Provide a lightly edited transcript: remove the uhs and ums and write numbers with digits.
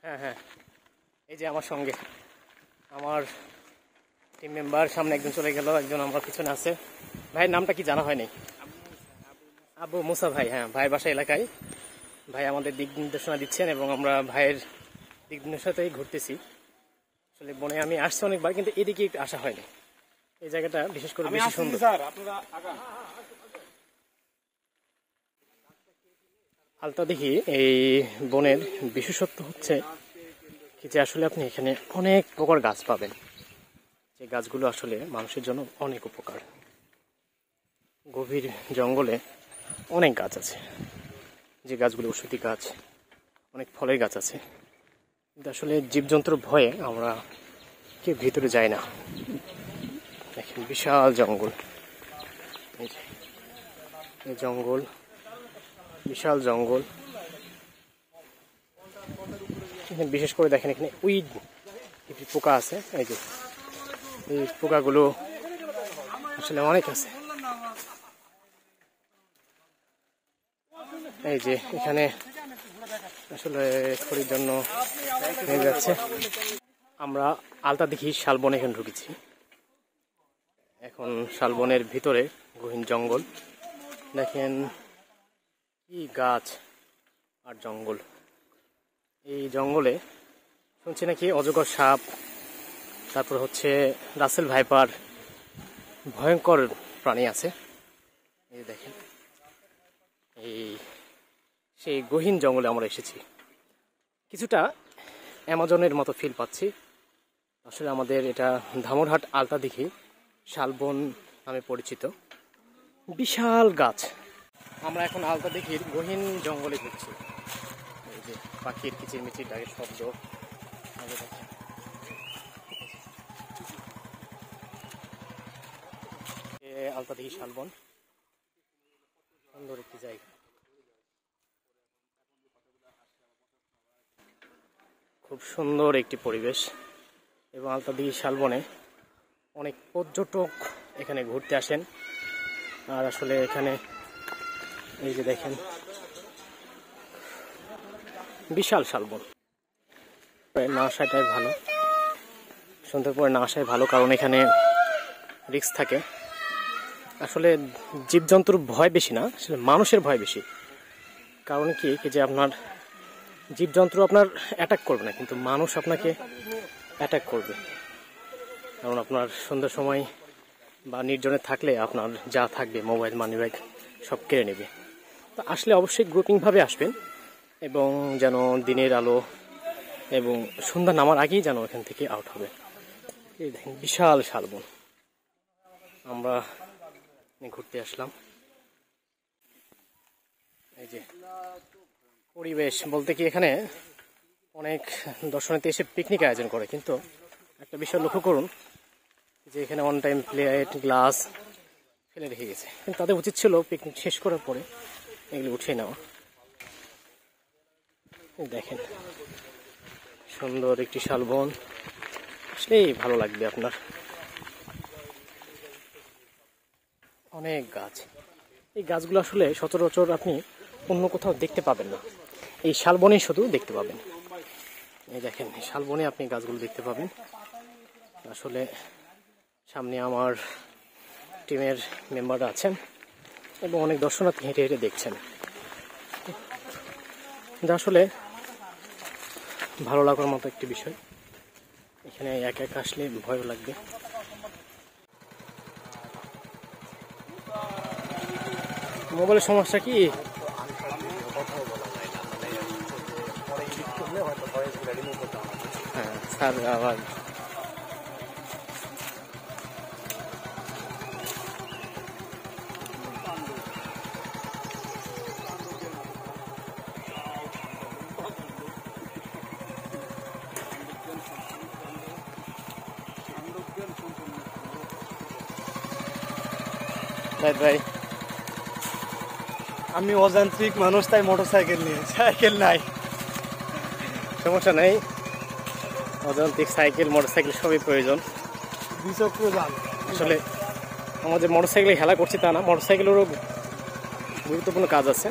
হ্যাঁ হ্যাঁ, এই যে আমার সঙ্গে আমার টিম মেম্বার, সামনে একজন চলে গেল, একজন আমার পিছনে আছে। ভাইয়ের নামটা কি জানা হয়নি? আবু মুসা ভাই। হ্যাঁ, ভাইয়ের বাসা এলাকায়। ভাই আমাদের দিক নির্দেশনা দিচ্ছেন এবং আমরা ভাইয়ের দিক নির্দেশনাতেই ঘুরতেছি। আসলে বনে আমি আসছি অনেকবার, কিন্তু এদিকে আসা হয়নি। এই জায়গাটা বিশেষ করে বেশি সুন্দর। আলতা দেখি এই বনের বিশেষত্ব হচ্ছে কি যে আসলে আপনি এখানে অনেক প্রকার গাছ পাবেন, যে গাছগুলো আসলে মানুষের জন্য অনেক উপকার। গভীর জঙ্গলে অনেক গাছ আছে, যে গাছগুলো ঔষধি গাছ, অনেক ফলের গাছ আছে, কিন্তু আসলে জীবজন্তুর ভয়ে আমরা কেউ ভিতরে যাই না। দেখেন বিশাল জঙ্গল, এই জঙ্গল, বিশাল জঙ্গল। বিশেষ করে দেখেন এখানে উইড পোকা আছে, এই যে এই পোকাগুলো আসলে অনেক আছে। এই যে এখানে আসলে খড়ির জন্য হয়ে যাচ্ছে। আমরা আলতা দেখি শালবন এখানে ঢুকেছি। এখন শালবনের ভিতরে গহীন জঙ্গল, দেখেন কি গাছ আর জঙ্গল। এই জঙ্গলে শুনছি নাকি অজগর সাপ, তারপর হচ্ছে রাসেল ভাইপার, ভয়ঙ্কর প্রাণী আছে। এই দেখেন এই সেই গহীন জঙ্গলে আমরা এসেছি। কিছুটা অ্যামাজনের মতো ফিল পাচ্ছি। আসলে আমাদের এটা ধামরহাট আলতাদিঘি শালবন নামে পরিচিত, বিশাল গাছ। আমরা এখন আলতাদিঘির গহীন জঙ্গলে ঘুরছি। এই যে পাখির কিচিরমিচির ডাকের শব্দ, আলতাদিঘি শালবন সুন্দর একটি জায়গা। খুব সুন্দর একটি পরিবেশ, এবং আলতাদিঘি শালবনে অনেক পর্যটক এখানে ঘুরতে আসেন। আর আসলে এখানে এই যে দেখেন বিশাল শালবন। না আসাটাই ভালো, সন্ধ্যার পরে না আসাই ভালো, কারণ এখানে রিস্ক থাকে। আসলে জীবজন্তুর ভয় বেশি না, আসলে মানুষের ভয় বেশি। কারণ কি যে আপনার জীবজন্তু আপনার অ্যাটাক করবে না, কিন্তু মানুষ আপনাকে অ্যাটাক করবে। কারণ আপনার সন্ধ্যার সময় বা নির্জনে থাকলে আপনার যা থাকবে, মোবাইল, মানিব্যাগ সব কেড়ে নেবে। তো আসলে অবশ্যই গ্রুপিংভাবে আসবেন, এবং যেন দিনের আলো এবং সন্ধ্যা নামার আগেই যেন এখান থেকে আউট হবে। এই দেখেন বিশাল শালবন, আমরা ঘুরতে আসলাম। এই যে পরিবেশ বলতে কি এখানে অনেক দর্শনার্থী এসে পিকনিক আয়োজন করে, কিন্তু একটা বিষয় লক্ষ্য করুন যে এখানে অন টাইম প্লেট, গ্লাস ফেলে রেখে গেছে। কিন্তু তাদের উচিত ছিল পিকনিক শেষ করার পরে এগুলো উঠিয়ে নেওয়া। দেখেন সুন্দর একটি শালবন, আসলেই ভালো লাগবে আপনার। অনেক গাছ, এই গাছগুলো আসলে সচরাচর আপনি অন্য কোথাও দেখতে পাবেন না, এই শালবনেই শুধু দেখতে পাবেন। এই দেখেন শালবনে আপনি গাছগুলো দেখতে পাবেন। আসলে সামনে আমার টিমের মেম্বাররা আছেন এবং অনেক দর্শনার্থী হেঁটে হেঁটে দেখছেন। যা আসলে ভালো লাগার মতো একটি বিষয়। এখানে একা একা আসলে ভয়ও লাগবে। মোবাইলের সমস্যা কি? হ্যাঁ স্যার, আবার ভাই আমি অযান্ত্রিক মানুষ, তাই মোটরসাইকেল নিয়ে, সাইকেল নাই। সমস্যা নেই, অযান্ত্রিক সাইকেল, মোটরসাইকেল সবই প্রয়োজন। দ্বিচক্র যান। আসলে আমাদের মোটরসাইকেলে খেলা করছি তা না, মোটরসাইকেলেরও গুরুত্বপূর্ণ কাজ আছে।